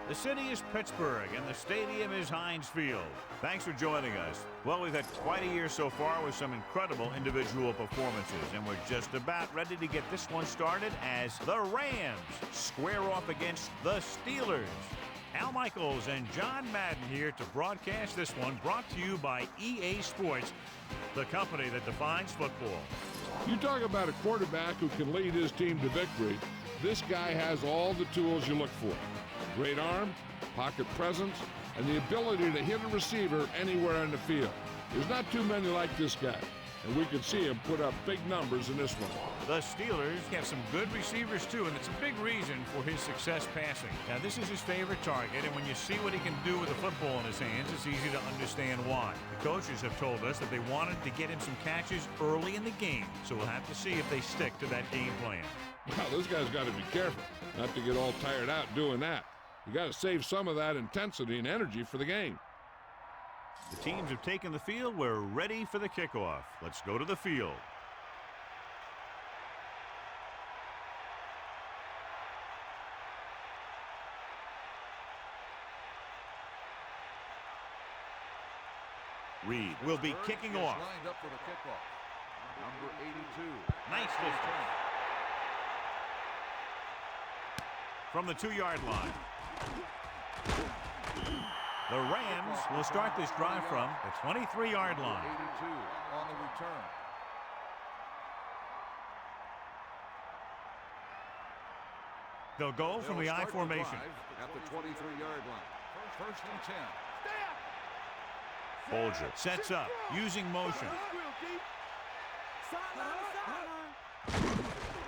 The city is Pittsburgh, and the stadium is Heinz Field. Thanks for joining us. Well, we've had quite a year so far with some incredible individual performances, and we're just about ready to get this one started as the Rams square off against the Steelers. Al Michaels and John Madden here to broadcast this one, brought to you by EA Sports, the company that defines football. You talk about a quarterback who can lead his team to victory. This guy has all the tools you look for. Great arm, pocket presence, and the ability to hit a receiver anywhere on the field. There's not too many like this guy, and we can see him put up big numbers in this one. The Steelers have some good receivers, too, and it's a big reason for his success passing. Now, this is his favorite target, and when you see what he can do with the football in his hands, it's easy to understand why. The coaches have told us that they wanted to get him some catches early in the game, so we'll have to see if they stick to that game plan. Well, this guy's got to be careful not to get all tired out doing that. You got to save some of that intensity and energy for the game. The teams have taken the field. We're ready for the kickoff. Let's go to the field. Reed will be kicking off. Lined up for the kickoff. Number 82. Nice distance. From the 2-yard line. The Rams will start this drive from the 23-yard line. 82 on the return. They'll go from the I formation. At the 23-yard line. First and 10. Bolger sets up using motion.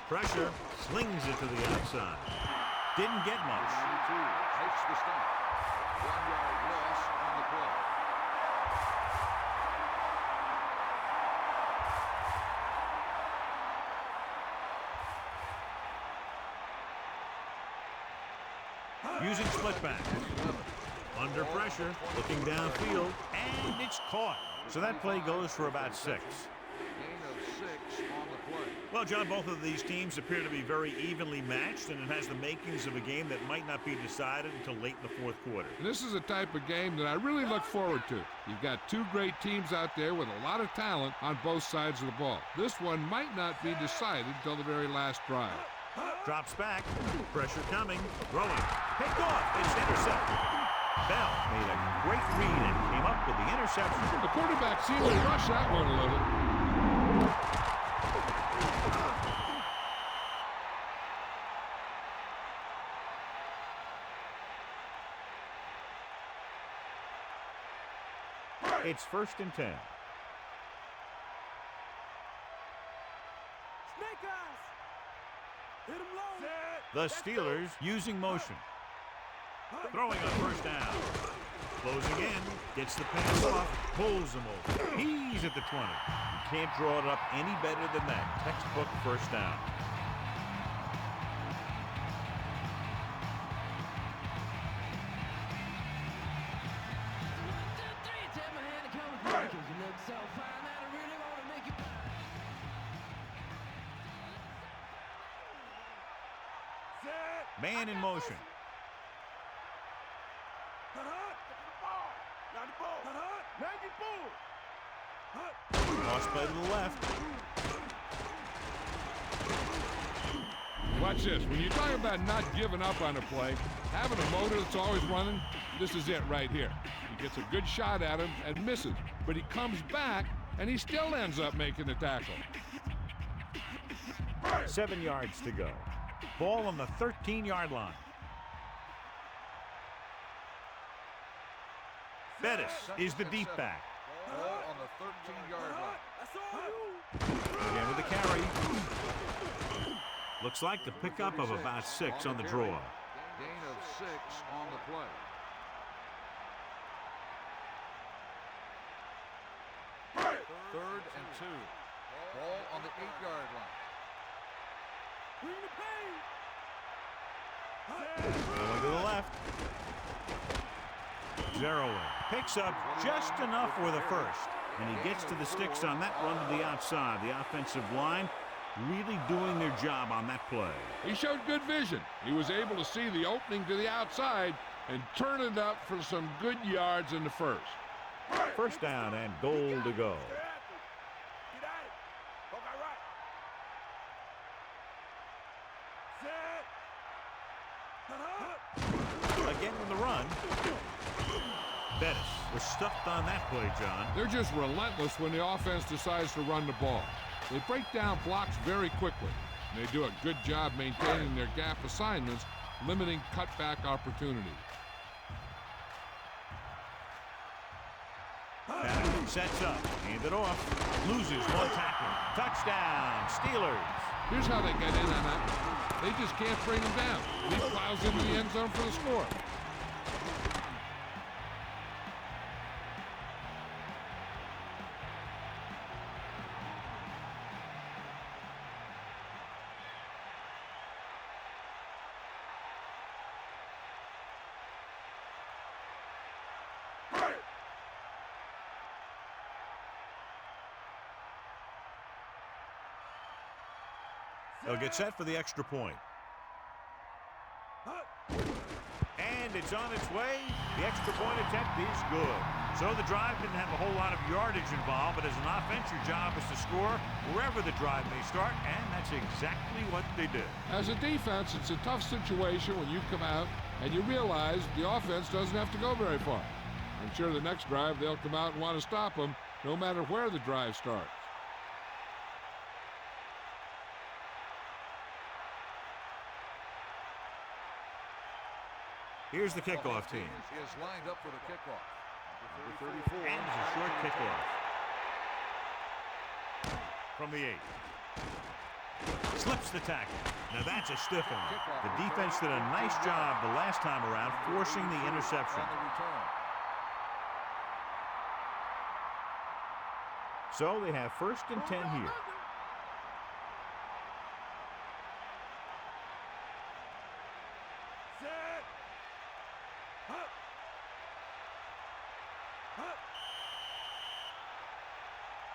Pressure, slings it to the outside. Didn't get much. Takes the stop. 1-yard loss on the play. Using split back. Under pressure, looking downfield, and it's caught. So that play goes for about 6. Gain of 6 on the play. Well, John, both of these teams appear to be very evenly matched, and it has the makings of a game that might not be decided until late in the fourth quarter. This is a type of game that I really look forward to. You've got two great teams out there with a lot of talent on both sides of the ball. This one might not be decided until the very last drive. Drops back, pressure coming, throwing, picked off, it's intercepted. Bell made a great read and came up with the interception. The quarterback seemed to rush that one a little. It's 1st and 10. The Steelers using motion. Throwing on first down. Closing in. Gets the pass off. Pulls him over. He's at the 20. You can't draw it up any better than that. Textbook first down. Man in motion. Lost play to the left. Watch this. When you talk about not giving up on a play, having a motor that's always running, this is it right here. He gets a good shot at him and misses, but he comes back and he still ends up making the tackle. 7 yards to go. Ball on the 13-yard line. Bettis is the deep back. Ball on the 13-yard line. Again with the carry. Looks like the pickup of about 6 on the draw. Gain of 6 on the play. Third and 2. Ball on the 8-yard line. Going to the left. Zeroing. Picks up just enough for the first. And he gets to the sticks on that run to the outside. The offensive line really doing their job on that play. He showed good vision. He was able to see the opening to the outside and turn it up for some good yards in the first. First down and goal to go. Again with the run. Bettis was stuffed on that play, John. They're just relentless when the offense decides to run the ball. They break down blocks very quickly. And they do a good job maintaining their gap assignments, limiting cutback opportunities. Madden sets up, hand it off, loses one tackle. Touchdown, Steelers. Here's how they get in on that. They just can't bring him down. He plows into the end zone for the score. They'll get set for the extra point. And it's on its way. The extra point attempt is good. So the drive didn't have a whole lot of yardage involved, but as an offense, your job is to score wherever the drive may start, and that's exactly what they did. As a defense, it's a tough situation when you come out and you realize the offense doesn't have to go very far. I'm sure the next drive they'll come out and want to stop them, no matter where the drive starts. Here's the kickoff team. Is lined up for the kickoff. Number 34. And it's a short kickoff. From the 8. Slips the tackle. Now that's a stiff one. The defense did a nice job the last time around forcing the interception. So they have first and 10 here.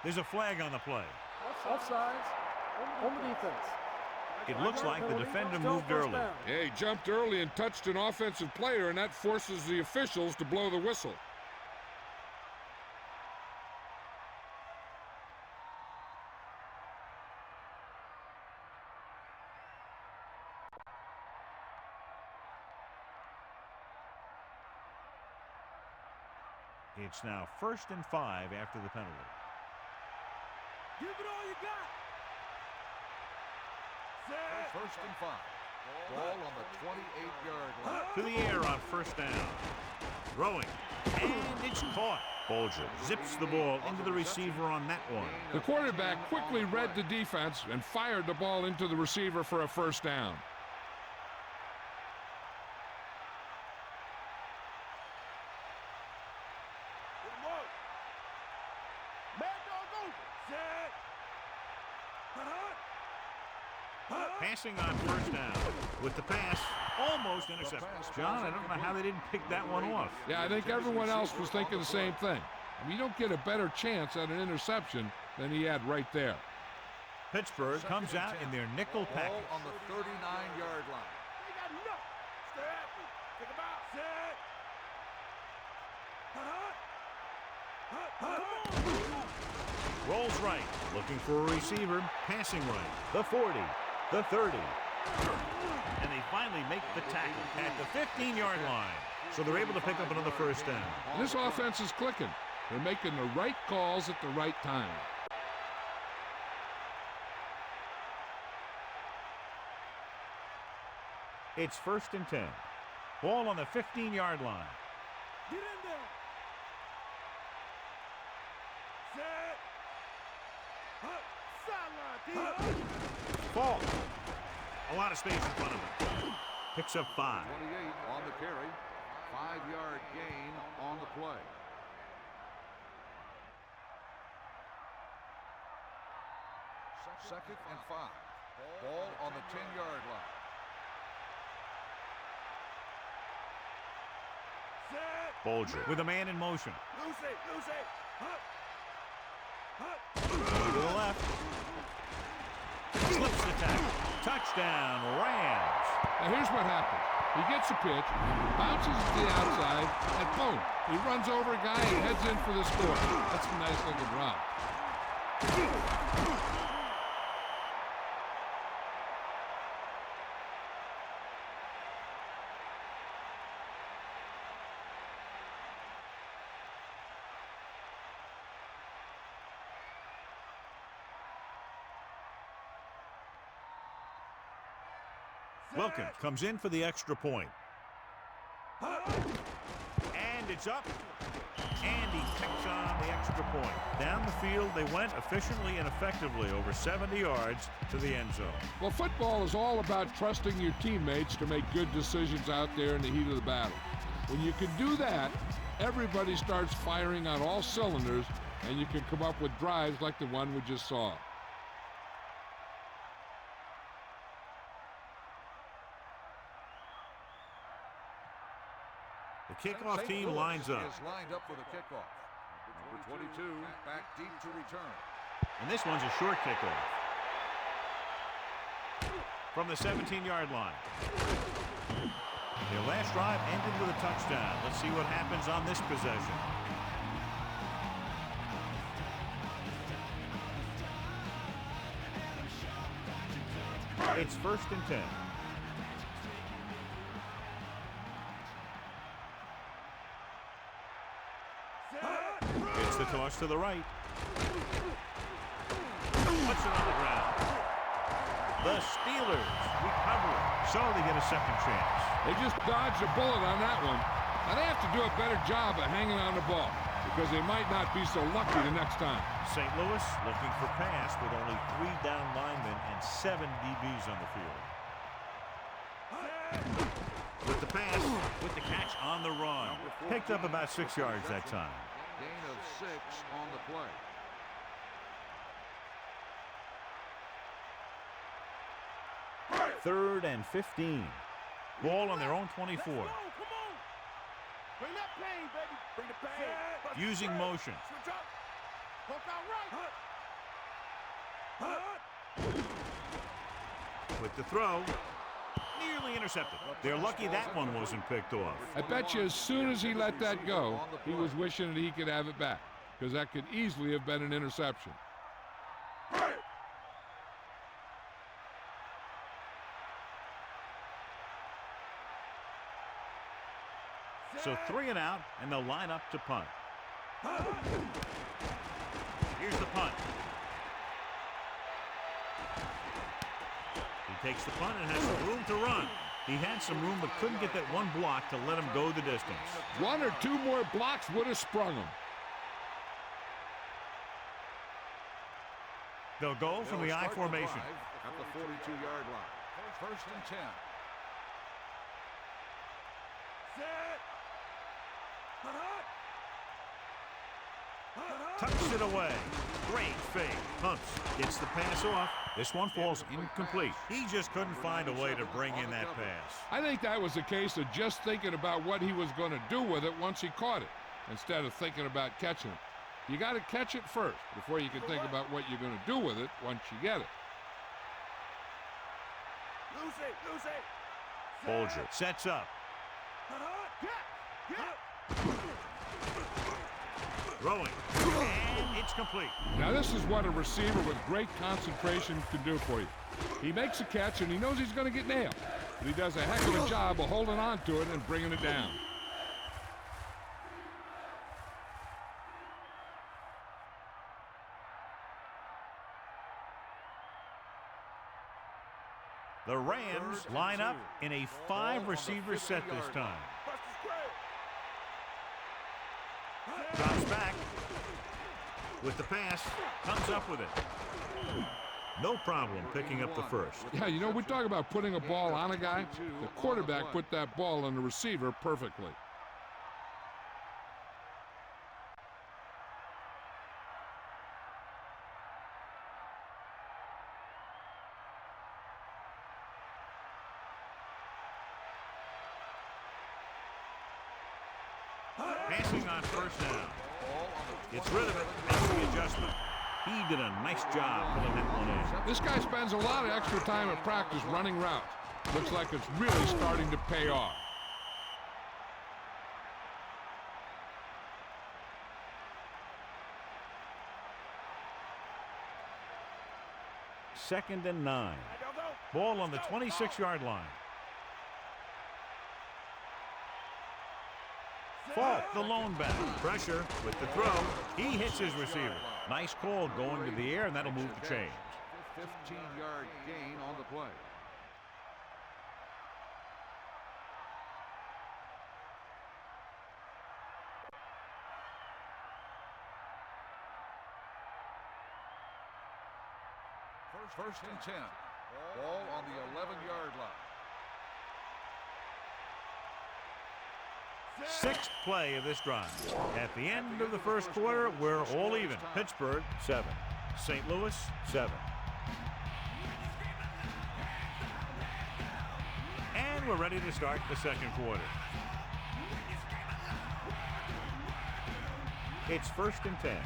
There's a flag on the play. Offsides. Home defense. It looks like the defender moved early. Yeah, he jumped early and touched an offensive player, and that forces the officials to blow the whistle. It's now first and 5 after the penalty. Give it all you got. First and 5. Ball on the 28-yard line. To the air on first down. Throwing. And it's caught. Bolger zips the ball into the receiver on that one. The quarterback quickly read the defense and fired the ball into the receiver for a first down. Passing on first down. With the pass, almost intercepted. John, I don't know how they didn't pick that one off. Yeah, I think everyone else was thinking the same thing. I mean, you don't get a better chance at an interception than he had right there. Pittsburgh comes out in their nickel package. Ball on the 39-yard line. Rolls right, looking for a receiver, passing right. The 40, the 30. And they finally make the tackle at the 15-yard line. So they're able to pick up another first down. And this offense is clicking. They're making the right calls at the right time. It's first and 10. Ball on the 15-yard line. Get in there. Sideline, Ball. A lot of space in front of him. Picks up 5. 28 on the carry. 5-yard gain on the play. Second and 5. Ball on the 10-yard line. Bolger with a man in motion. Lucy. To the left. Slips the tackle. Touchdown, Rams. Now here's what happened. He gets a pitch, bounces to the outside, and boom, he runs over a guy and heads in for the score. That's a nice looking run. Wilkins comes in for the extra point. And it's up. And he picks on the extra point. Down the field they went efficiently and effectively over 70 yards to the end zone. Well, football is all about trusting your teammates to make good decisions out there in the heat of the battle. When you can do that, everybody starts firing on all cylinders, and you can come up with drives like the one we just saw. The kickoff team lines up. Is lined up for the kickoff. Number 22 back deep to return. And this one's a short kickoff. From the 17-yard line. Their last drive ended with a touchdown. Let's see what happens on this possession. It's 1st and 10. It's the toss to the right. Puts it on the ground. The Steelers recover it, so they get a second chance. They just dodged a bullet on that one. Now they have to do a better job of hanging on the ball because they might not be so lucky the next time. St. Louis looking for pass with only 3 down linemen and 7 DBs on the field. With the pass, with the catch on the run. Picked up about 6 yards that time. Gain of 6 on the play. Third and 15. Ball on their own 24. Come on. Bring that pain, baby. Bring the pain. Using motion. Switch up. Poke out right. With the throw. Nearly intercepted. They're lucky that one wasn't picked off. I bet you as soon as he let that go, he was wishing that he could have it back because that could easily have been an interception. So 3 and out, and they'll line up to punt. Here's the punt. He takes the punt and has some room to run. He had some room but couldn't get that one block to let him go the distance. 1 or 2 more blocks would have sprung him. They'll go from the I formation. At the 42-yard line. 1st and 10. Tucks it away. Great fake. Pumps. Gets the pass off. This one falls incomplete. He just couldn't find a way to bring in that pass. I think that was a case of just thinking about what he was going to do with it once he caught it, instead of thinking about catching it. You got to catch it first before you can think about what you're going to do with it once you get it. Loose it. Bolger sets up. Throwing. And it's complete. Now this is what a receiver with great concentration can do for you. He makes a catch and he knows he's going to get nailed, but he does a heck of a job of holding on to it and bringing it down. The Rams line up in a 5-receiver set this time. Drops back with the pass, comes up with it. No problem picking up the first. Yeah, you know, we talk about putting a ball on a guy. The quarterback put that ball on the receiver perfectly. Passing on 1st down. Gets rid of it, makes the adjustment. He did a nice job pulling that one in. This guy spends a lot of extra time at practice running routes. Looks like it's really starting to pay off. Second and 9. Ball on the 26-yard line. Fault, the lone back. Pressure with the throw. He hits his receiver. Nice call going to the air, and that'll move the chains. 15-yard gain on the play. First and 10. Ball on the 11-yard line. Sixth play of this drive. At the end of the first quarter, we're all even. Pittsburgh, 7. St. Louis, 7. And we're ready to start the second quarter. It's first and 10.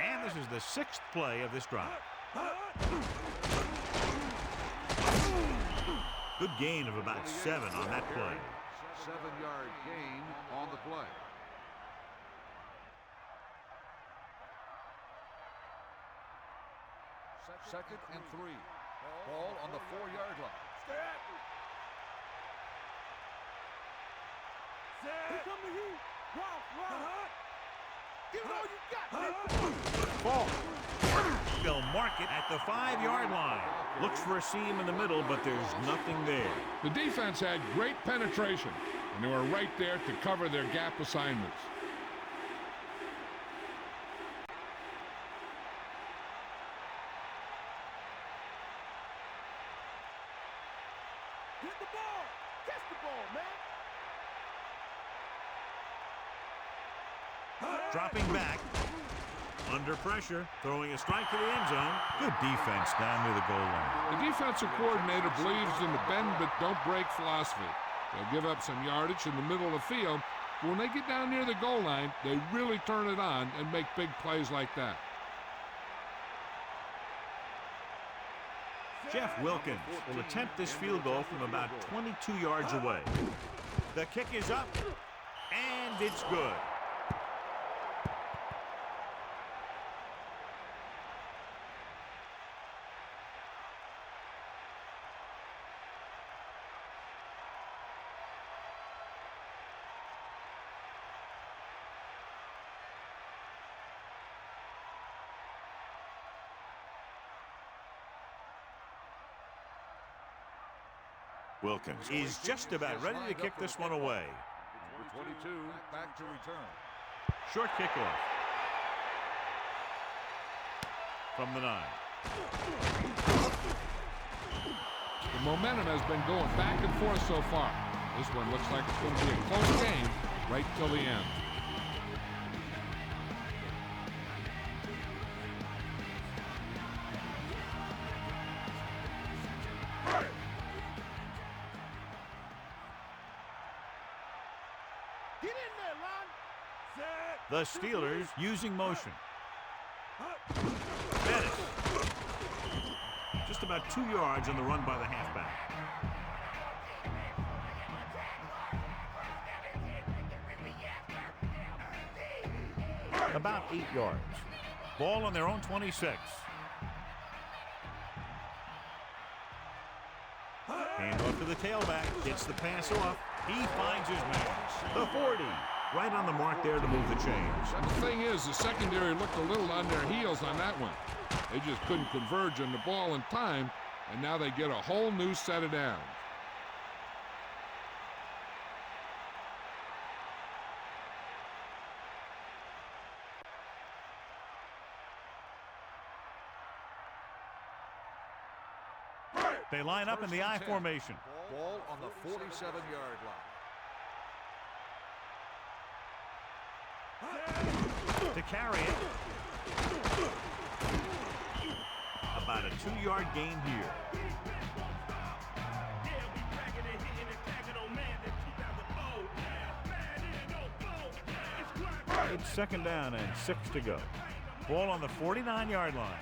And this is the sixth play of this drive. Good gain of about 7 on that play. 7-yard gain on the play. Second and 3. Ball on the 4-yard line. Here come the heat. Wow. Give it all you got. Ball. They'll mark it at the 5-yard line. Looks for a seam in the middle, but there's nothing there. The defense had great penetration, and they were right there to cover their gap assignments. Hit the ball. Catch the ball, man. Dropping back. Under pressure, throwing a strike to the end zone. Good defense down near the goal line. The defensive coordinator believes in the bend but don't break philosophy. They'll give up some yardage in the middle of the field, but when they get down near the goal line, they really turn it on and make big plays like that. Jeff Wilkins will attempt this field goal from about 22 yards away. The kick is up, and it's good. Wilkins is just about ready to kick this one away. Number 22 back to return. Short kickoff. From the 9. The momentum has been going back and forth so far. This one looks like it's going to be a close game right till the end. The Steelers using motion. Bettis. Just about 2 yards on the run by the halfback. About 8 yards. Ball on their own 26. Hand off to the tailback. Gets the pass off. He finds his man. The 40. Right on the mark there to move the chains. The thing is, the secondary looked a little on their heels on that one. They just couldn't converge on the ball in time, and now they get a whole new set of downs. They line up in the I formation. Ball on the 47-yard line. To carry it. About a 2-yard gain here. It's second down and 6 to go. Ball on the 49-yard line.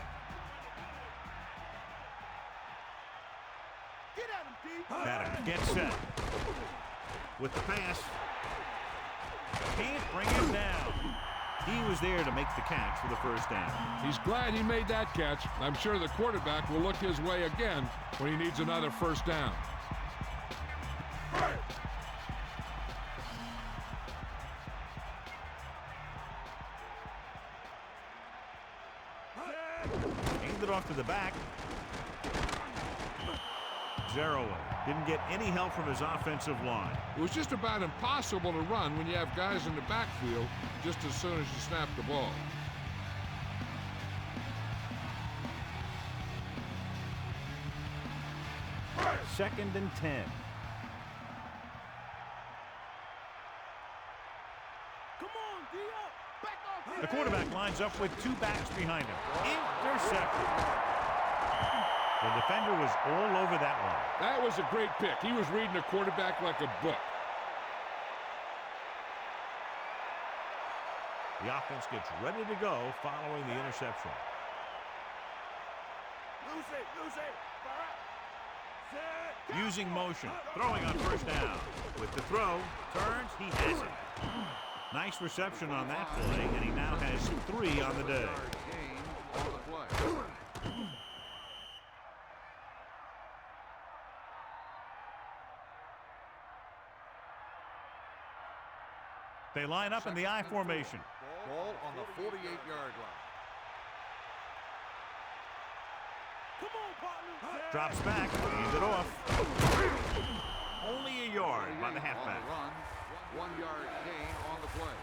Get at him, D. Madden gets set. With the pass. Can't bring him down. He was there to make the catch for the first down. He's glad he made that catch. I'm sure the quarterback will look his way again when he needs another first down. Handed off to the back. Zeroa didn't get any help from his offensive line. It was just about impossible to run when you have guys in the backfield just as soon as you snap the ball. Second and 10. Come on, D. Back off. The quarterback lines up with two backs behind him. Intercepted. The defender was all over that one. That was a great pick. He was reading the quarterback like a book. The offense gets ready to go following the interception. Lose it. Fire out. Set. Using motion, throwing on first down. With the throw, turns, he has it. Nice reception on that play, and he now has 3 on the day. Gain on the play. They line up in the I formation. Ball on the 48-yard line. Come on, partner. Drops back, hands it off. Only a yard by the halfback. On the run, 1-yard gain on the play.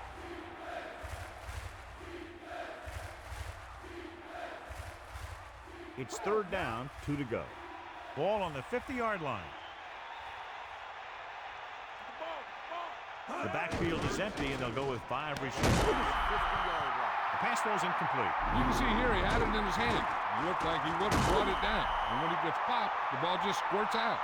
It's third down, 2 to go. Ball on the 50-yard line. The backfield is empty, and they'll go with 5 receivers. 50-yard line. The pass throw is incomplete. You can see here he had it in his hand. It looked like he would have brought it down. And when he gets popped, the ball just squirts out.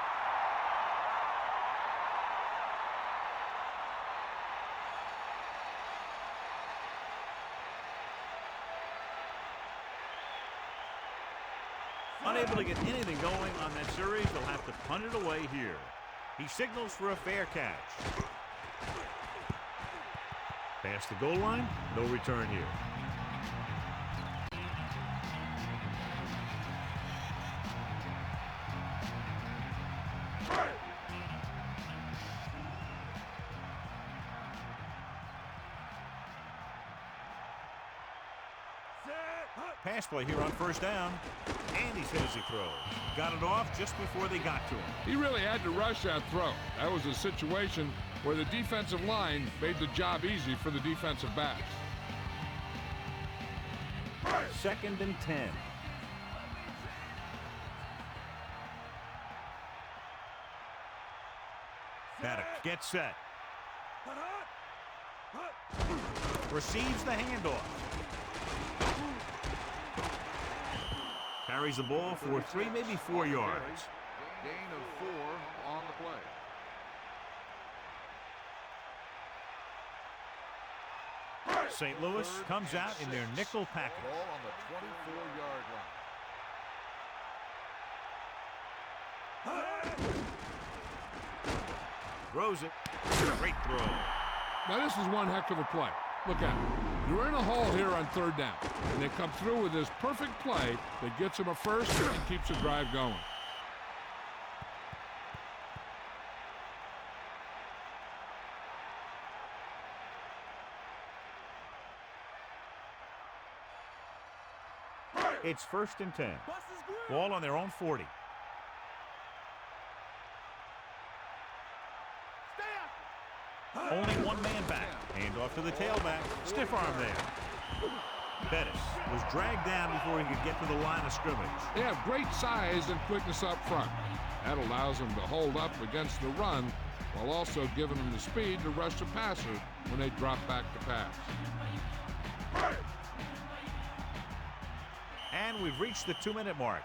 Unable to get anything going on that series, they'll have to punt it away here. He signals for a fair catch. Past the goal line, no return here. Pass play here on first down. And he says he throws. Got it off just before they got to him. He really had to rush that throw. That was a situation where the defensive line made the job easy for the defensive backs. Second and 10. Madden gets set. Receives the handoff. Carries the ball for 3, maybe 4 yards. Gain of 4 on the play. St. Louis comes out in their nickel package. Ball on the 24-yard line. Throws it. Great throw. Now this is one heck of a play. Look at it. You're in a hole here on third down, and they come through with this perfect play that gets them a first and keeps the drive going. It's first and 10. Ball on their own 40. Only one man back. Hand off to the tailback. Stiff arm there. Bettis was dragged down before he could get to the line of scrimmage. They have great size and quickness up front. That allows them to hold up against the run while also giving them the speed to rush the passer when they drop back to pass. And we've reached the 2-minute mark.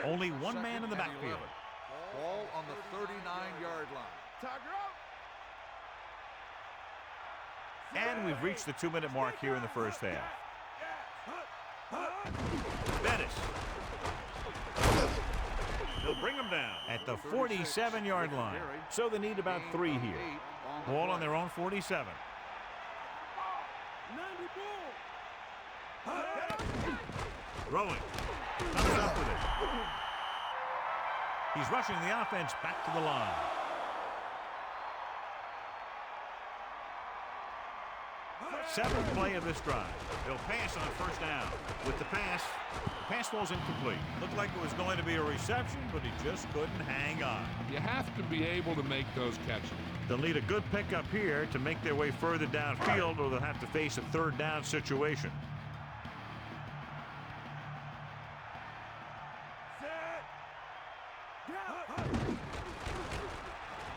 Only one man in the backfield. Ball on the 39-yard line. Tiger out. And we've reached the 2-minute mark here in the first half. Bettis. They'll bring him down at the 47-yard line. So they need about 3 here. Ball on their own 47. Throwing. Comes up with it. He's rushing the offense back to the line. Seventh play of this drive. They'll pass on first down. With the pass falls incomplete. Looked like it was going to be a reception, but he just couldn't hang on. You have to be able to make those catches. They'll need a good pickup here to make their way further downfield, or they'll have to face a third down situation.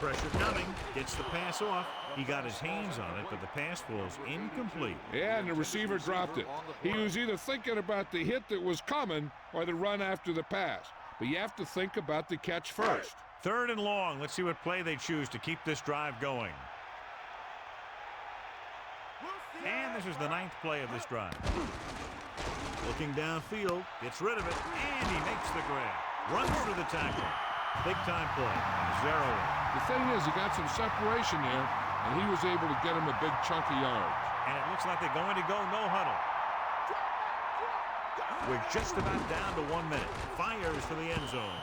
Pressure coming, gets the pass off. He got his hands on it, but the pass falls incomplete. Yeah, and the receiver dropped it. He was either thinking about the hit that was coming or the run after the pass. But you have to think about the catch first. 3rd and long. Let's see what play they choose to keep this drive going. And this is the 9th play of this drive. Looking downfield, gets rid of it, and he makes the grab. Runs through the tackle. Big time play. 0. The thing is, he got some separation there, and he was able to get him a big chunk of yards. And it looks like they're going to go no huddle. We're just about down to 1 minute. Fires for the end zone.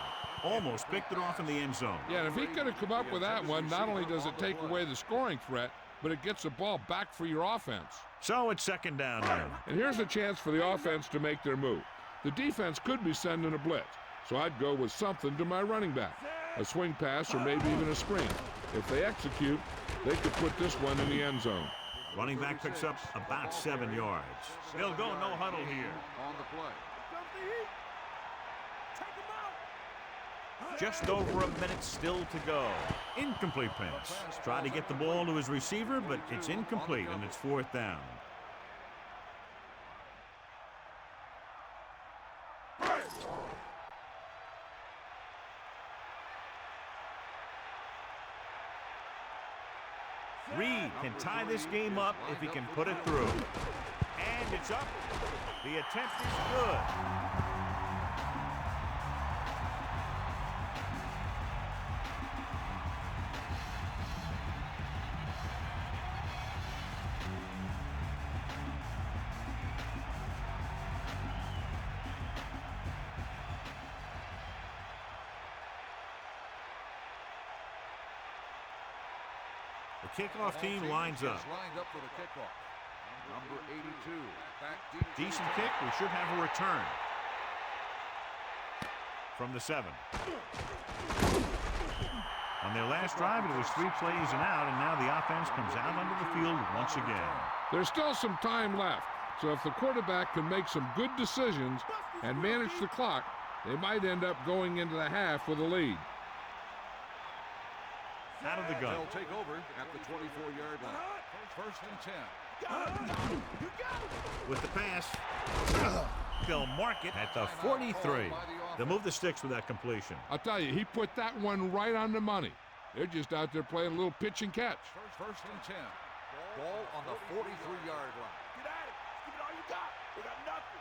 Almost picked it off in the end zone. Yeah, and if he could have come up with that one, not only does it take away the scoring threat, but it gets the ball back for your offense. So it's 2nd down now. And here's a chance for the offense to make their move. The defense could be sending a blitz, so I'd go with something to my running back. A swing pass or maybe even a screen. If they execute, they could put this one in the end zone. Running back picks up about 7 yards. They'll go no huddle here. On the play. Just over a minute still to go. Incomplete pass. Trying to get the ball to his receiver, but it's incomplete, and it's 4th down. Reed can tie this game up if he can put it through. And it's up. The attempt is good. The kickoff team lines up. Lined up for the kickoff. Number 82. Back deep. Decent kick. We should have a return. From the 7. On their last drive, it was 3 plays and out, and now the offense comes out onto the field once again. There's still some time left, so if the quarterback can make some good decisions and manage the clock, they might end up going into the half with a lead. Out of the gun. They'll take over at the 24-yard line. 1st and 10. With the pass, they'll mark it at the 43. They'll move the sticks with that completion. I'll tell you, he put that one right on the money. They're just out there playing a little pitch and catch. 1st and 10. Ball on the 43-yard line. Get at it. Give it all you got. We got nothing.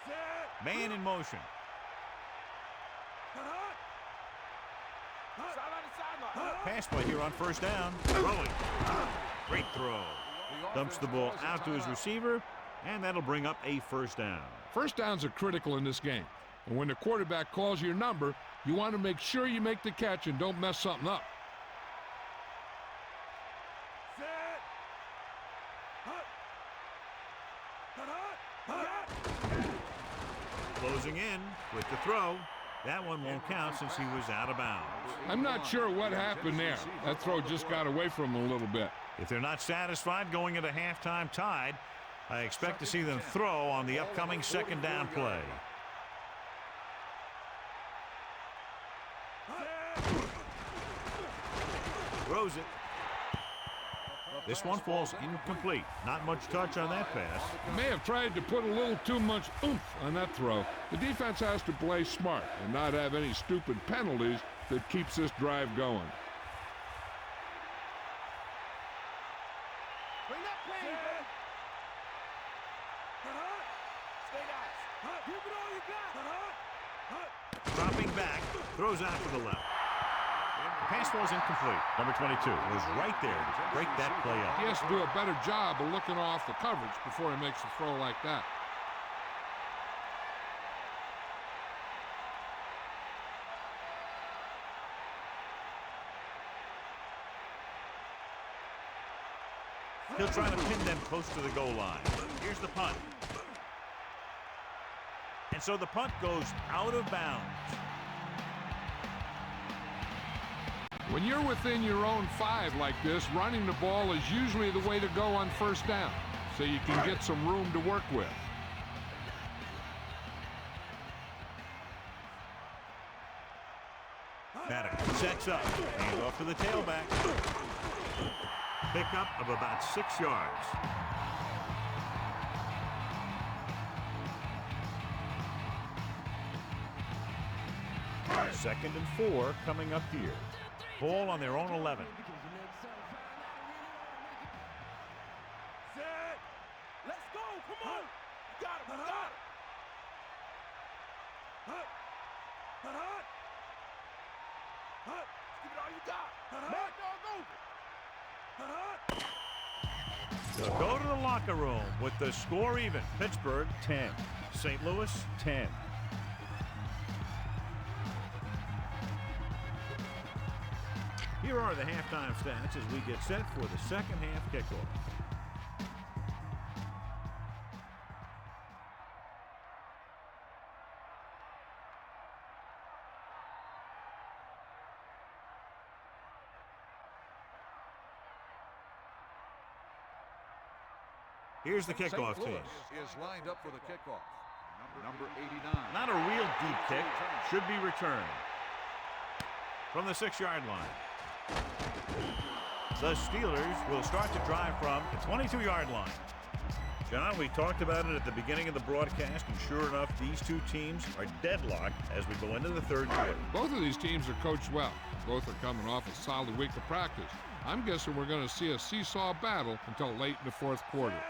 Set. Man in motion. Pass play here on 1st down. Throwing. Great throw. Dumps the ball out to his receiver, and that'll bring up a 1st down. 1st downs are critical in this game. And when the quarterback calls your number, you want to make sure you make the catch and don't mess something up. Closing in with the throw. That one won't count since he was out of bounds. I'm not sure what happened there. That throw just got away from him a little bit. If they're not satisfied going into halftime tied, I expect to see them throw on the upcoming 2nd down play. Throws it. This one falls incomplete. Not much touch on that pass. May have tried to put a little too much oomph on that throw. The defense has to play smart and not have any stupid penalties that keeps this drive going. Bring that pain, man. Stay nice. Give it all you got. Dropping back, throws out to the left. The pass was incomplete. Number 22 was right there to break that play up. He has to do a better job of looking off the coverage before he makes a throw like that. He'll try to pin them close to the goal line. Here's the punt. And so the punt goes out of bounds. When you're within your own 5 like this, running the ball is usually the way to go on first down, so you can get some room to work with. Madden sets up. Hand off to the tailback. Pickup of about 6 yards. Second and 4 coming up here. Ball on their own 11. Set. Let's go. Come on. You got him. You got him. Give it all you got. Mad dog over. They'll go to the locker room with the score even. Pittsburgh 10. St. Louis 10. Here are the halftime stats as we get set for the second half kickoff. Here's the kickoff St. team. Louis is lined up for the kickoff. Number 89. Not a real deep kick. Should be returned from the 6-yard line. The Steelers will start to drive from the 22-yard line. John, we talked about it at the beginning of the broadcast, and sure enough, these two teams are deadlocked as we go into the third quarter. Both of these teams are coached well. Both are coming off a solid week of practice. I'm guessing we're going to see a seesaw battle until late in the fourth quarter.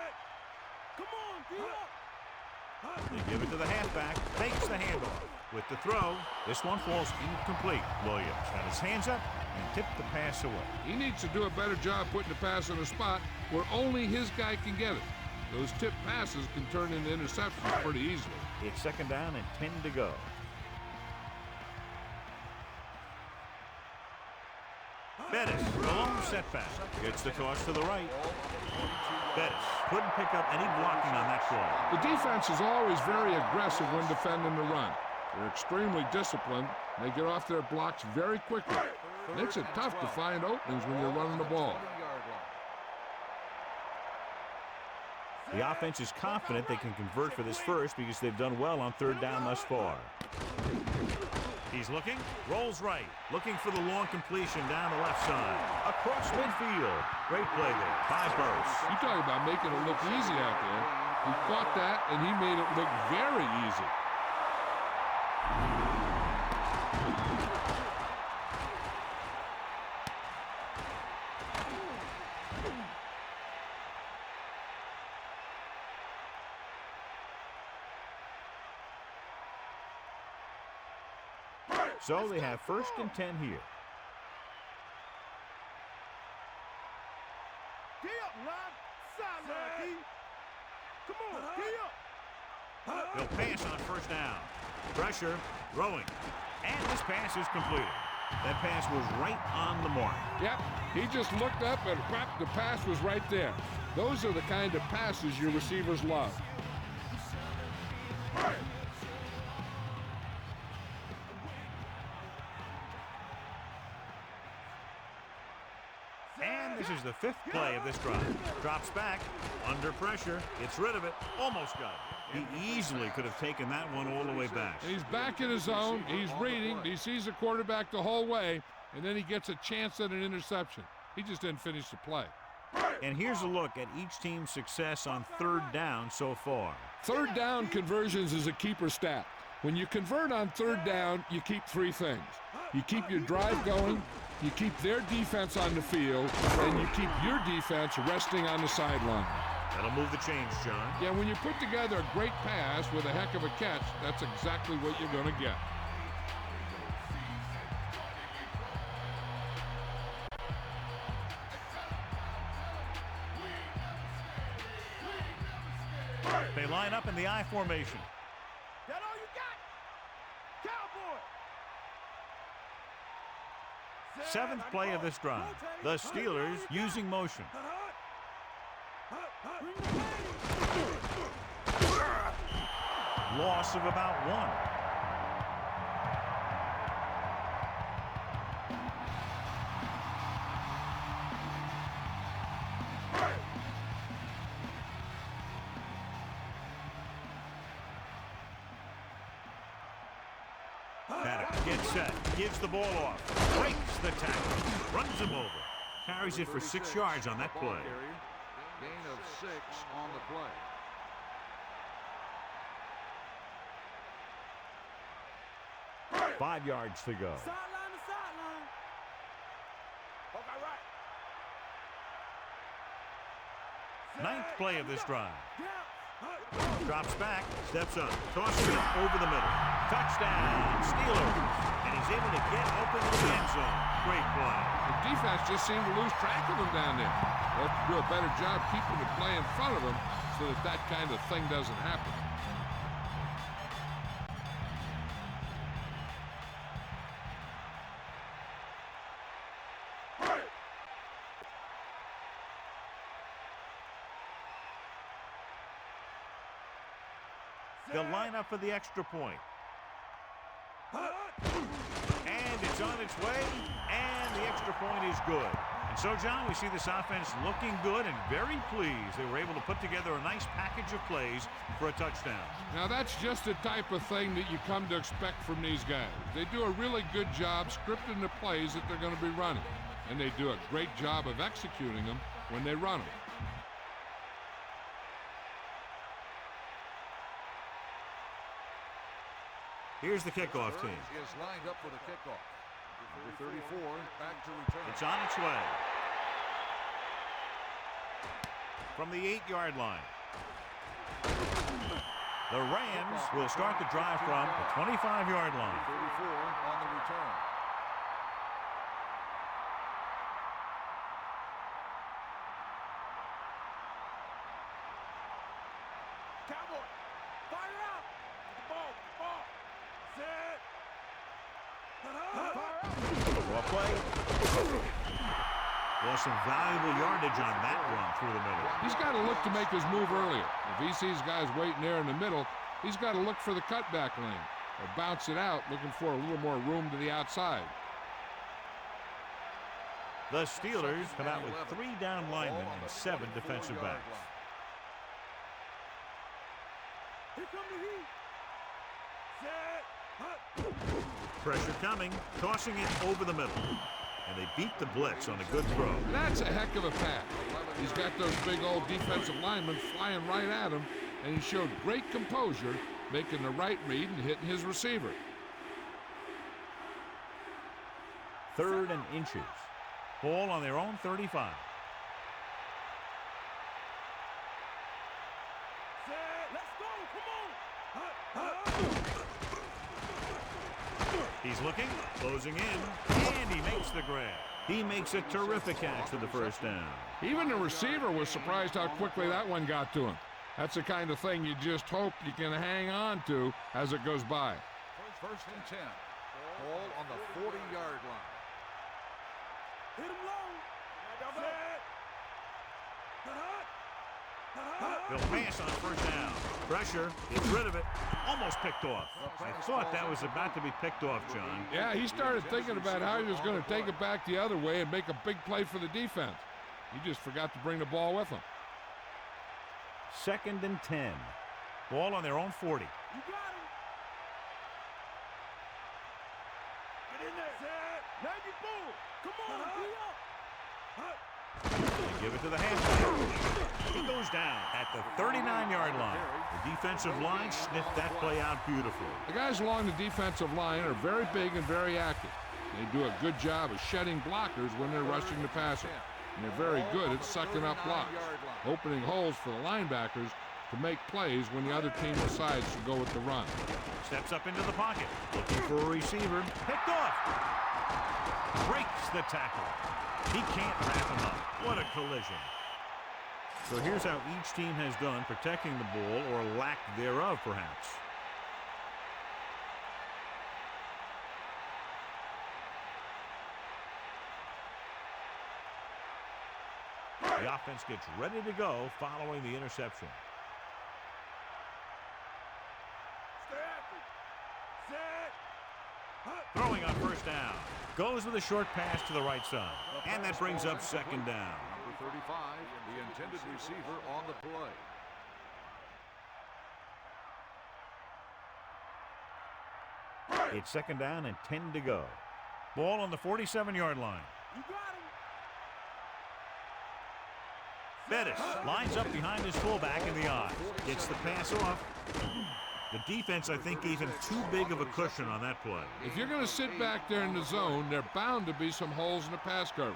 Come on, D-up. They give it to the halfback, takes the handoff. With the throw, this one falls incomplete. Williams had his hands up and tipped the pass away. He needs to do a better job putting the pass in a spot where only his guy can get it. Those tipped passes can turn into interceptions pretty easily. It's second down and 10 to go. Bettis, the long setback, gets the toss to the right. Bettis couldn't pick up any blocking on that play. The defense is always very aggressive when defending the run. They're extremely disciplined. They get off their blocks very quickly. Makes it tough to find openings when you're running the ball. The offense is confident they can convert for this first because they've done well on third down thus far. He's looking, rolls right, looking for the long completion down the left side. Across midfield. Great play there by Burris. You talk about making it look easy out there. He caught that, and he made it look very easy. So they have first and 10 here. Get up, line. Sideline, D. Come on, get up. They'll pass on first down. Pressure, throwing. And this pass is completed. That pass was right on the mark. Yep, he just looked up and whack, the pass was right there. Those are the kind of passes your receivers love. And this is the fifth play of this drive. Drops back, under pressure, gets rid of it, almost got it. He easily could have taken that one all the way back. He's back in his zone, he's reading, he sees the quarterback the whole way, and then he gets a chance at an interception. He just didn't finish the play. And here's a look at each team's success on third down so far. Third down conversions is a keeper stat. When you convert on third down, you keep three things. You keep your drive going, You keep their defense on the field, and you keep your defense resting on the sideline. That'll move the chains, John. Yeah, when you put together a great pass with a heck of a catch, that's exactly what you're going to get. They line up in the I formation. That all you got? Cowboy! Seventh play of this drive. The Steelers using motion. Loss of about 1. Madden gets set, gives the ball off, breaks the tackle, runs him over, carries it for 6 yards on that play. Gain of 6 on the play. Right. 5 yards to go. Sideline to sideline. Okay, right. Ninth play of this drive. Drops back, steps up, tosses it over the middle. Touchdown, Steelers. And he's able to get open in the end zone. Great play. The defense just seemed to lose track of him down there. They have to do a better job keeping the play in front of him so that that kind of thing doesn't happen. They'll line up for the extra point. And it's on its way, and the extra point is good. And so, John, we see this offense looking good and very pleased. They were able to put together a nice package of plays for a touchdown. Now, that's just the type of thing that you come to expect from these guys. They do a really good job scripting the plays that they're going to be running. And they do a great job of executing them when they run them. Here's the kickoff team. Is lined up for the kickoff. Number 34 back to return. It's on its way. From the 8-yard line. The Rams will start the drive from the 25-yard line. 34 on the return. Cowboy, fire out. Ball. Set. Well played. Well, some valuable yardage on that run through the middle. He's got to look to make his move earlier. If he sees guys waiting there in the middle, he's got to look for the cutback lane or bounce it out, looking for a little more room to the outside. The Steelers come out with 3 down linemen and 7 defensive backs. Here come the heat. Set. Pressure coming, tossing it over the middle. And they beat the blitz on a good throw. That's a heck of a pass. He's got those big old defensive linemen flying right at him, and he showed great composure, making the right read and hitting his receiver. 3rd and inches. Ball on their own 35. Let's go. Come on. He's looking, closing in, and he makes the grab. He makes a terrific catch for the first down. Even the receiver was surprised how quickly that one got to him. That's the kind of thing you just hope you can hang on to as it goes by. First and 10. Ball on the 40-yard line. Hit him low. They'll pass on first down. Pressure, gets rid of it, almost picked off. I thought that was about to be picked off, John. Yeah, he started thinking about how he was going to take it back the other way and make a big play for the defense. He just forgot to bring the ball with him. 2nd and 10. Ball on their own 40. You got him. Get in there. Set. Navy Bull. Come on. Be up. They give it to the halfback. He goes down at the 39-yard line. The defensive line sniffed that play out beautifully. The guys along the defensive line are very big and very active. They do a good job of shedding blockers when they're rushing the passer. And they're very good at sucking up blocks, opening holes for the linebackers to make plays when the other team decides to go with the run. Steps up into the pocket, looking for a receiver. Picked off. Breaks the tackle. He can't wrap him up. What a collision. So here's how each team has done protecting the ball, or lack thereof, perhaps. The offense gets ready to go following the interception. Throwing on first down. Goes with a short pass to the right side. And that brings up second down. Number 35, the intended receiver on the play. It's second down and 10 to go. Ball on the 47-yard line. You got him. Bettis lines up behind his fullback in the I. Gets the pass off. The defense, I think, gave him too big of a cushion on that play. If you're going to sit back there in the zone, there are bound to be some holes in the pass cover.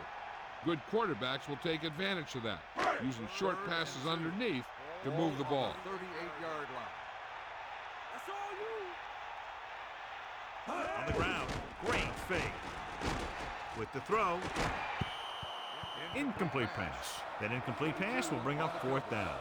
Good quarterbacks will take advantage of that, using short passes underneath to move the ball. 38-yard line. That's all you. On the ground, great fake. With the throw, incomplete pass. That incomplete pass will bring up fourth down.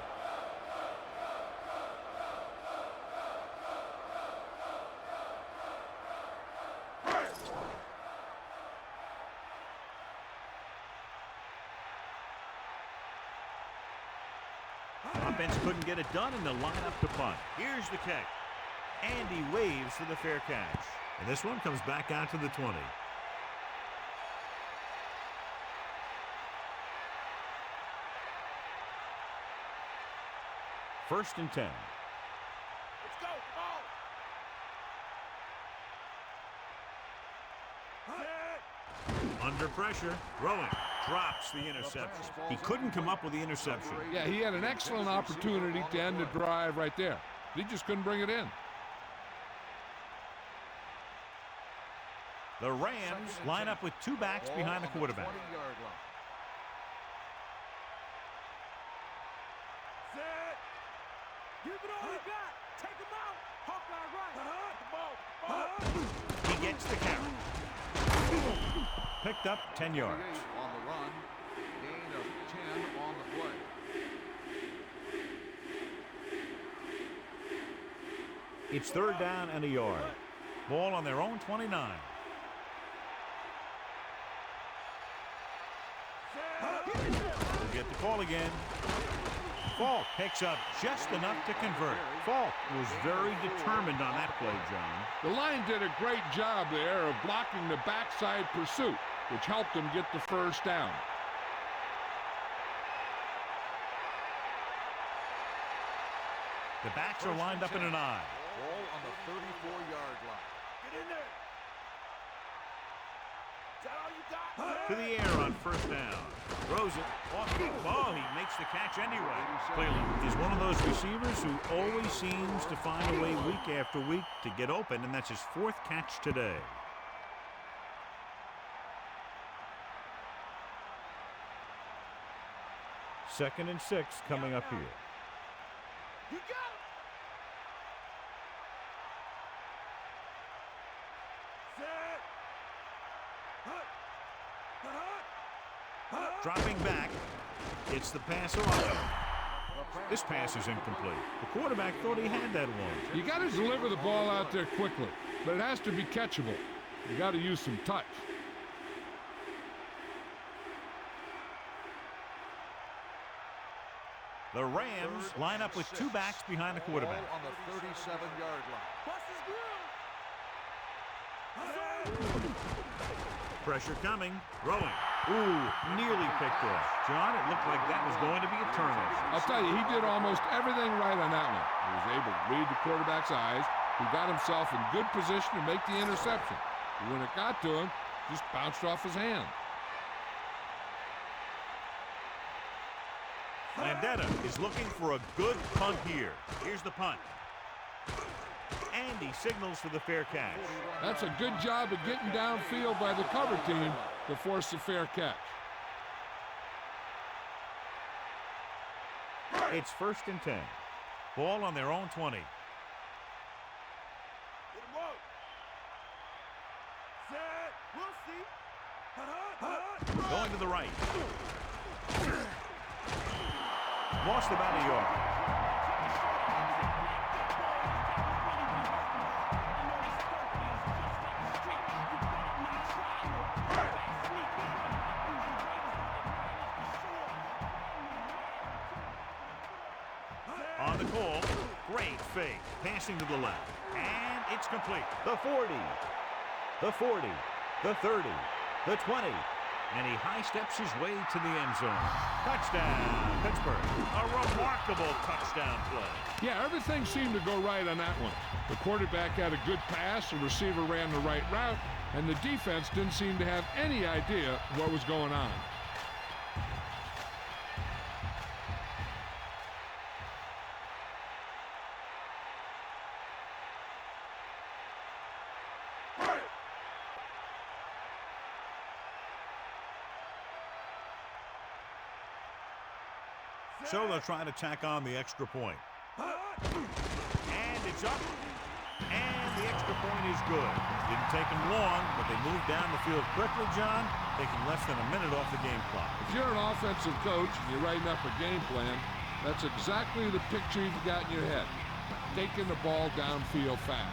Offense couldn't get it done in the lineup to punt. Here's the kick. And he waves for the fair catch. And this one comes back out to the 20. First and 10. Let's go. Come on. Under pressure, throwing. Drops the interception. He couldn't come up with the interception. Yeah, he had an excellent opportunity to end the drive right there. He just couldn't bring it in. The Rams line up with two backs behind the quarterback. 20-yard line. Set. Give it all you got. Take him out. Hawkeye right. He gets the carry. Picked up 10 yards. On the run, gain of 10 on the play. It's third down and a yard. Ball on their own 29. We'll get the call again. Falk picks up just enough to convert. Falk was very determined on that play, John. The line did a great job there of blocking the backside pursuit, which helped them get the first down. The backs are lined up in an I. Ball on the 34-yard line. Get in there. Is that all you got? To the air on first down. Throws it. Off the ball. He makes the catch anyway. Clearly, he's one of those receivers who always seems to find a way week after week to get open, and that's his fourth catch today. Second and 6 coming up here. You got him. Dropping back. It's the pass off. This pass is incomplete. The quarterback thought he had that one. You got to deliver the ball out there quickly, but it has to be catchable. You got to use some touch. The Rams line up with two backs behind the quarterback. Ball on the 37-yard line. Bust his grill. Pressure coming. Throwing. Ooh, nearly picked off. John, it looked like that was going to be a turnover. I'll tell you, he did almost everything right on that one. He was able to read the quarterback's eyes. He got himself in good position to make the interception. But when it got to him, just bounced off his hand. Landetta is looking for a good punt here. Here's the punt. And And he signals for the fair catch. That's a good job of getting downfield by the cover team to force the fair catch. It's 1st and 10. Ball on their own 20. Get him up. Set. We'll see. Going to the right. Lost about a yard. On the call, great fake, passing to the left, and it's complete. The 40, the 40, the 30, the 20, and he high steps his way to the end zone. Touchdown, Pittsburgh. A remarkable touchdown play. Yeah, everything seemed to go right on that one. The quarterback had a good pass, the receiver ran the right route, and the defense didn't seem to have any idea what was going on. So they'll try to tack on the extra point. And it's up. And the extra point is good. Didn't take them long, but they moved down the field quickly, John, taking less than a minute off the game clock. If you're an offensive coach and you're writing up a game plan, that's exactly the picture you've got in your head. Taking the ball downfield fast.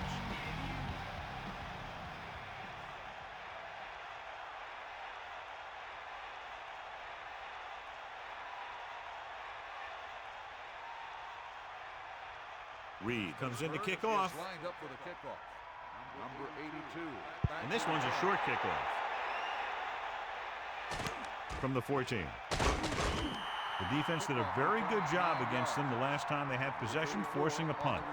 Reed comes in to kick off. Lined up for the kickoff. Number 82. And this one's a short kickoff. From the 14. The defense did a very good job against them the last time they had possession, forcing a punt.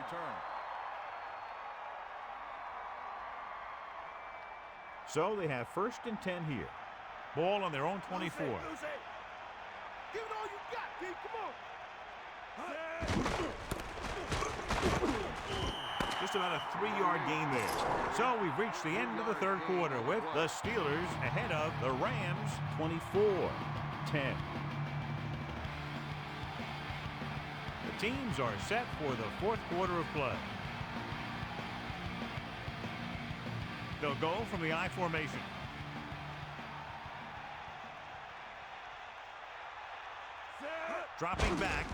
So they have 1st and 10 here. Ball on their own 24. Give it all you got, D. Come on. Just about a 3-yard gain there. So we've reached the end of the third quarter with the Steelers ahead of the Rams 24-10. The teams are set for the fourth quarter of play. They'll go from the I formation. Dropping back.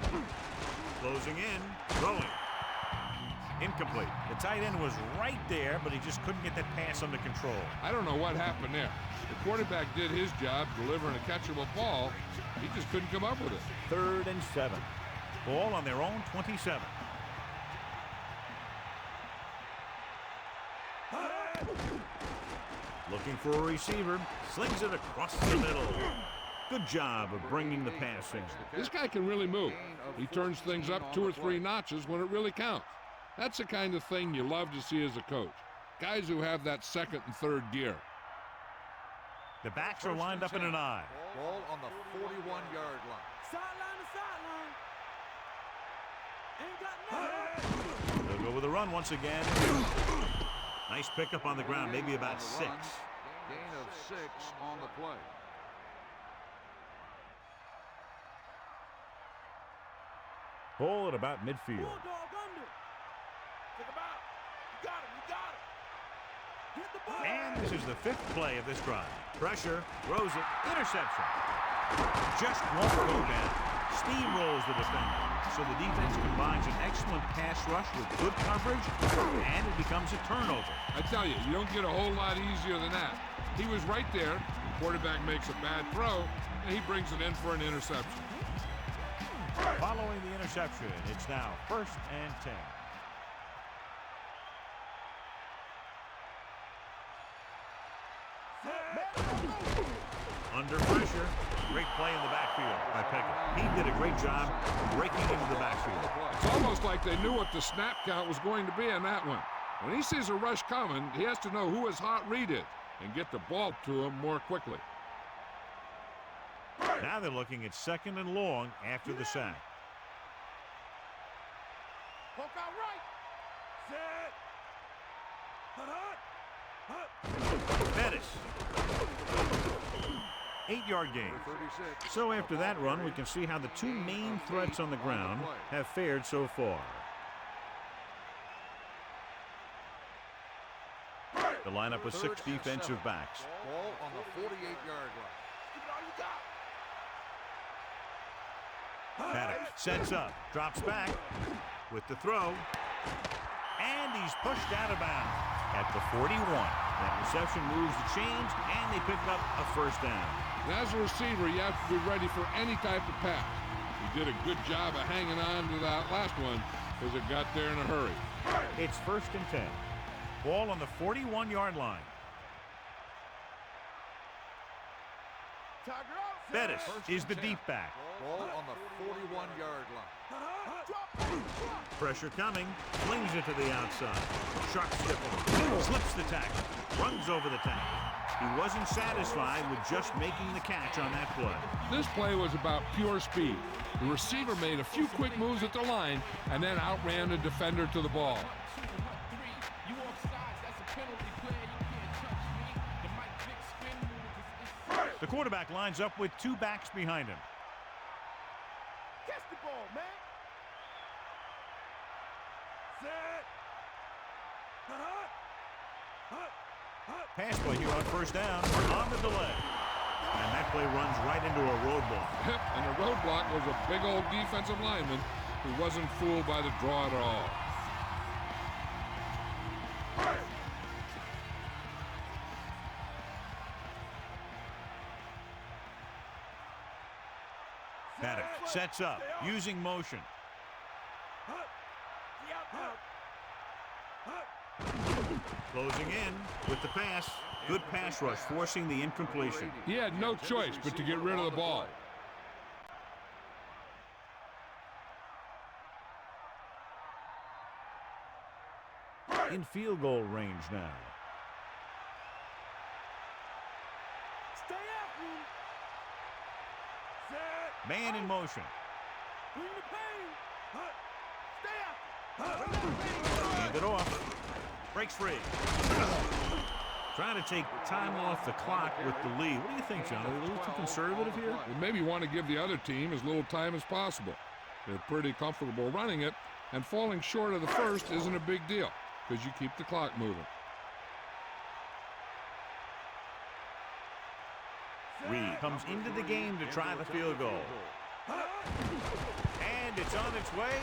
Closing in. Throwing. Incomplete. The tight end was right there, but he just couldn't get that pass under control. I don't know what happened there. The quarterback did his job delivering a catchable ball. He just couldn't come up with it. 3rd and 7. Ball on their own 27. Looking for a receiver. Slings it across the middle. Good job of bringing the pass in. This guy can really move. He turns things up 2 or 3 notches when it really counts. That's the kind of thing you love to see as a coach. Guys who have that 2nd and 3rd gear. The backs are lined up in an I. Ball on the 41-yard line. Sideline to sideline. Ain't got nothing. They'll go with a run once again. Nice pickup on the ground, maybe about 6. Gain of 6 on the play. Ball at about midfield. Bulldog under. Take him out. You got him. You got him. Hit the ball. And this is the 5th play of this drive. Pressure, throws it, interception. Just won't go down. Steamrolls the defender. So the defense combines an excellent pass rush with good coverage, and it becomes a turnover. I tell you, you don't get a whole lot easier than that. He was right there. The quarterback makes a bad throw, and he brings it in for an interception. Following the interception, it's now 1st and 10. Under pressure. Great play in the backfield by Pickett. He did a great job breaking into the backfield. It's almost like they knew what the snap count was going to be on that one. When he sees a rush coming, he has to know who his hot read is and get the ball to him more quickly. Now they're looking at 2nd and long after the sack. Poke out right. Set. Bettis. 8-yard gain. 36. So after that run, we can see how the two main threats on the ground have fared so far. The lineup with 6 defensive backs. Ball on the 48-yard line. Give it all you got. Madden sets up, drops back with the throw, and he's pushed out of bounds at the 41. That reception moves the chains, and they pick up a first down. And as a receiver, you have to be ready for any type of pass. He did a good job of hanging on to that last one because it got there in a hurry. It's 1st and 10. Ball on the 41-yard line. Tiger out. Bettis is the deep back. Ball on the 41-yard line. Pressure coming. Flings it to the outside. Sharp step. Slips the tackle. Runs over the tackle. He wasn't satisfied with just making the catch on that play. This play was about pure speed. The receiver made a few quick moves at the line and then outran the defender to the ball. The quarterback lines up with 2 backs behind him. Catch the ball, man. Set. Pass play here on 1st down on the delay. And that play runs right into a roadblock. Yep, and the roadblock was a big old defensive lineman who wasn't fooled by the draw at all. Madden sets up, using motion. Closing in with the pass. Good pass rush, forcing the incompletion. He had no choice but to get rid of the ball. In field goal range now. Stay after him. Set. Man in motion. Bring the pain. Stay after. Hand it off. Breaks free. Trying to take time off the clock with the lead. What do you think, John? Are they a little too conservative here? Well, maybe want to give the other team as little time as possible. They're pretty comfortable running it, and falling short of the first isn't a big deal because you keep the clock moving. Reed comes into the game to try the field goal. And it's on its way,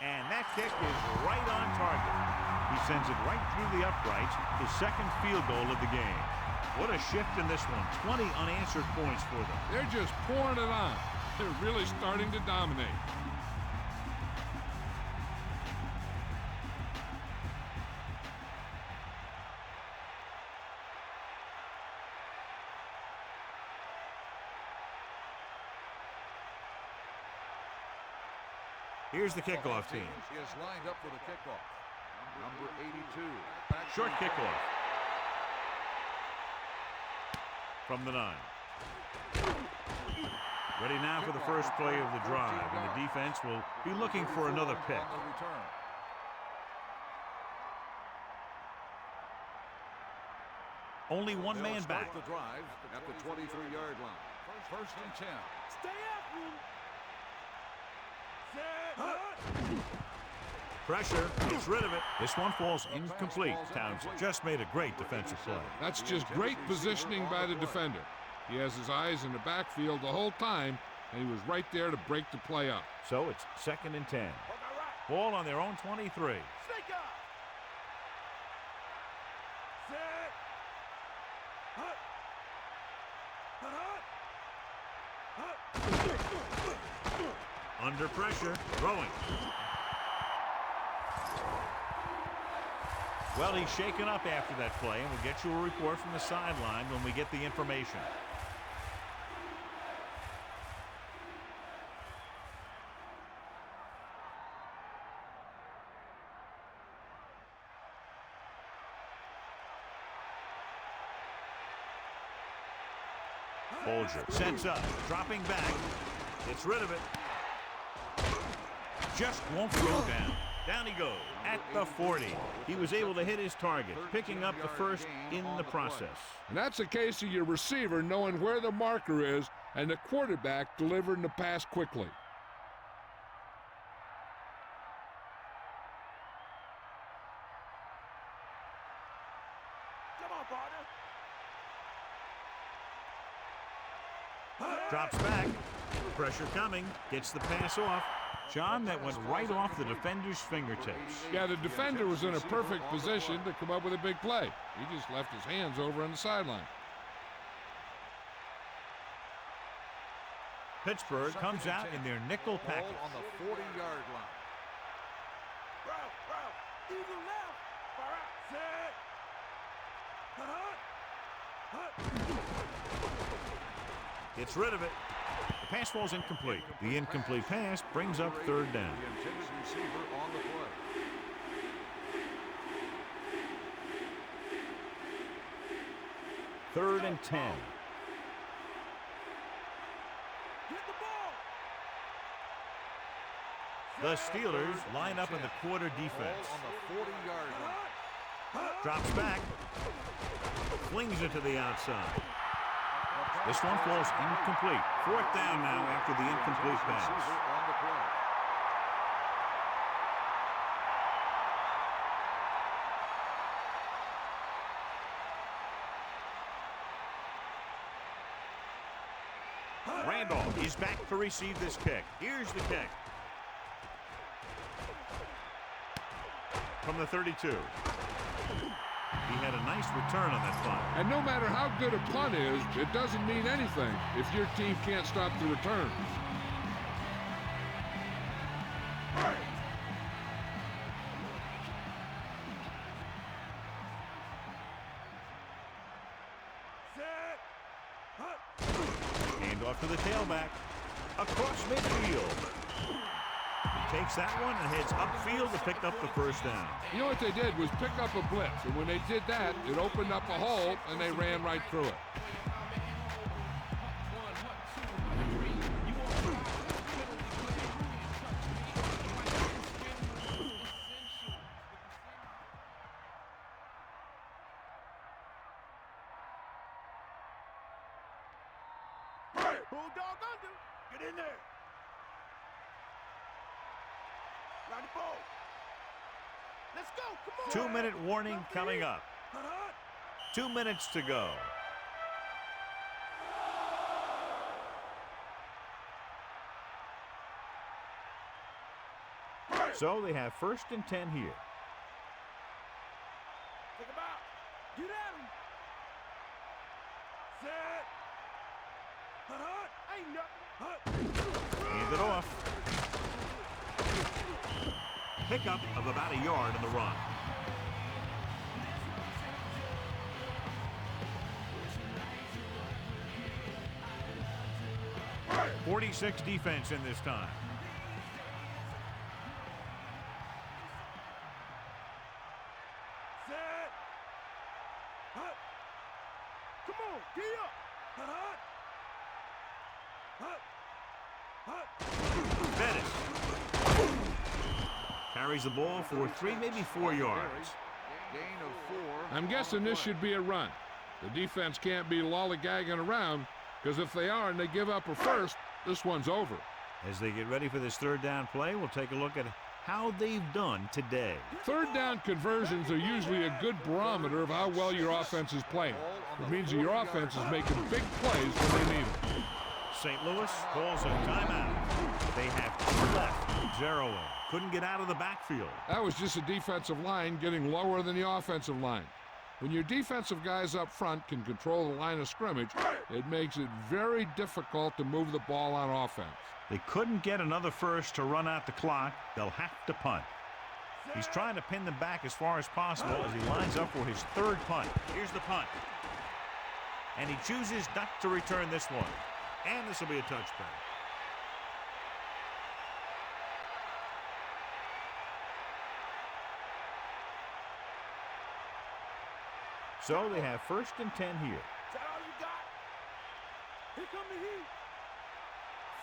and that kick is right on target. He sends it right through the uprights, his 2nd field goal of the game. What a shift in this one. 20 unanswered points for them. They're just pouring it on. They're really starting to dominate. Here's the kickoff team. Is lined up for the kickoff. Number 82. Short kickoff. From the 9. Ready now for the first play of the drive, and the defense will be looking for another pick. Only one man back. The drive at the 23-yard line. 1st and 10. Stay after him. Pressure, gets rid of it. This one falls incomplete. Towns just made a great defensive play. That's just great positioning by the defender. He has his eyes in the backfield the whole time, and he was right there to break the play up. So it's 2nd and 10. Ball on their own 23. Snake up. Set. Under pressure, throwing. Well, he's shaken up after that play, and we'll get you a report from the sideline when we get the information. Folger sets up, dropping back. Gets rid of it. Just won't go down. Down he goes at the 40. He was able to hit his target, picking up the first in the process. And that's a case of your receiver knowing where the marker is and the quarterback delivering the pass quickly. Come on, partner. Drops back. Pressure coming. Gets the pass off. John, that went right off the defender's fingertips. Yeah, the defender was in a perfect position to come up with a big play. He just left his hands over on the sideline. Pittsburgh comes out in their nickel package. Ball on the 40-yard line. Route. Eagle left. Far out. Set. Gets rid of it. The pass falls incomplete. The incomplete pass brings up third down. The intended receiver on the play. Third and 10. Get the ball. The Steelers line up in the quarter defense. Ball on the 40-yard line. Drops back. Flings it to the outside. This one falls incomplete. Fourth down now after the incomplete pass. On the play. Randolph is back to receive this kick. Here's the kick. From the 32. He had a nice return on that punt. And no matter how good a punt is, it doesn't mean anything if your team can't stop the return. Handoff to the tailback. Across midfield. He takes that one and heads upfield to pick up the first down. You know what they did was pick up a blitz, and when they did that, it opened up a hole, and they ran right through it. Bulldog under. Get in there. Line the ball. Let's go. Come on. 2-minute warning coming up. 2 minutes to go. So they have first and 10 here. Take him out. Get at him. Set. Ain't nothing. Hand it off. Pickup of about a yard on the run. .46 defense in this time. Set. Come on. Get up. Bettis carries the ball for 3, maybe 4 yards. Gain of 4. I'm guessing this should be a run. The defense can't be lollygagging around, because if they are and they give up a first, this one's over. As they get ready for this third down play, we'll take a look at how they've done today. Third down conversions are usually a good barometer of how well your offense is playing. It means that your offense is making big plays when they need them. St. Louis calls a timeout. They have 2 left. Zeroing. Couldn't get out of the backfield. That was just a defensive line getting lower than the offensive line. When your defensive guys up front can control the line of scrimmage, it makes it very difficult to move the ball on offense. They couldn't get another first to run out the clock. They'll have to punt. He's trying to pin them back as far as possible as he lines up for his third punt. Here's the punt. And he chooses not to return this one. And this will be a touchback. So they have first and 10 here. Is that all you got? Here come the heat.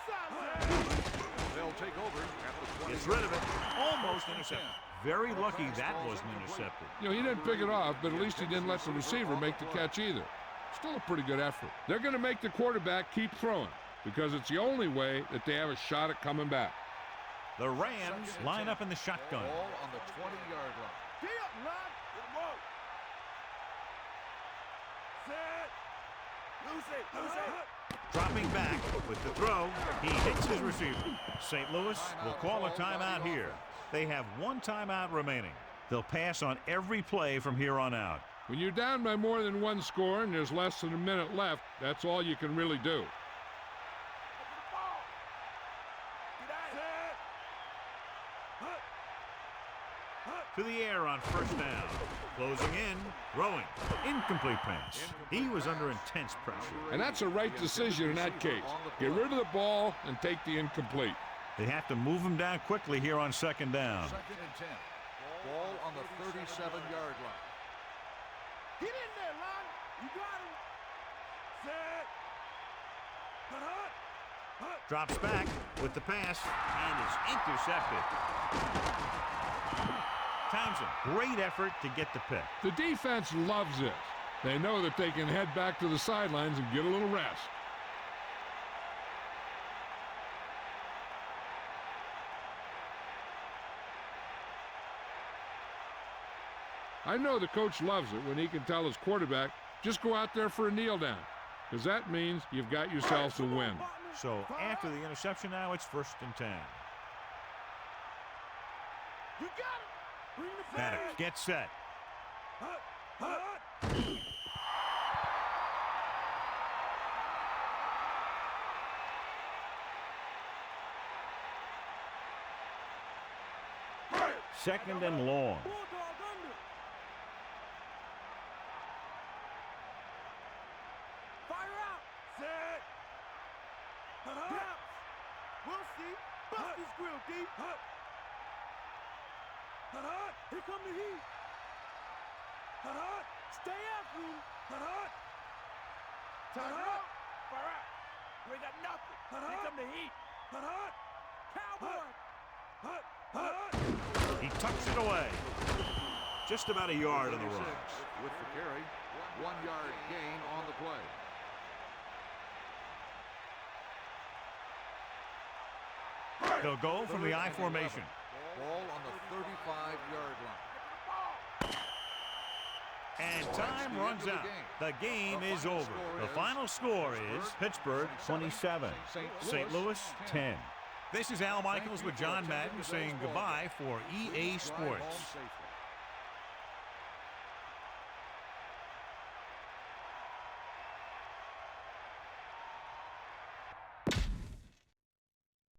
Silence. They'll will take over at the 20. Gets rid of it. Almost intercepted. Very lucky that wasn't intercepted. You know, he didn't pick it off, but at least he didn't let the receiver make the catch either. Still a pretty good effort. They're going to make the quarterback keep throwing because it's the only way that they have a shot at coming back. The Rams line up in the shotgun. Ball on the 20-yard line. Get up, line. Good work. Set. Loose it. Loose it. Dropping back with the throw. He hits his receiver. St. Louis will call a timeout here. They have one timeout remaining. They'll pass on every play from here on out. When you're down by more than one score and there's less than a minute left, that's all you can really do. To the air on first down. Closing in, throwing. Incomplete pass. He was under intense pressure. And that's a right decision in that case. Get rid of the ball and take the incomplete. They have to move him down quickly here on second down. 2nd and 10. Ball on the 37-yard line. Get in there, line. You got him. Set. Hut. Drops back with the pass and is intercepted. Townsend, great effort to get the pick. The defense loves it. They know that they can head back to the sidelines and get a little rest. I know the coach loves it when he can tell his quarterback, just go out there for a kneel down, because that means you've got yourselves a win. So after the interception now, it's 1st and 10. You got it. Bring the Maddox flag. gets set. Hut. Second and long. Bulldog under. Fire out. Set. Hut. We'll see. Bust his grill, D. Hut. Here come the heat. Stay after him. Time out. Fire out. You ain't got nothing. Here come the heat. Cowboy. He tucks it away. Just about a yard on the run. With the carry, 1-yard gain on the play. They'll go from the I formation. Ball on the 35-yard line. And time runs out. The game is over. The final score is Pittsburgh 27, St. Louis 10. This is Al Michaels with John Madden saying goodbye for EA Sports.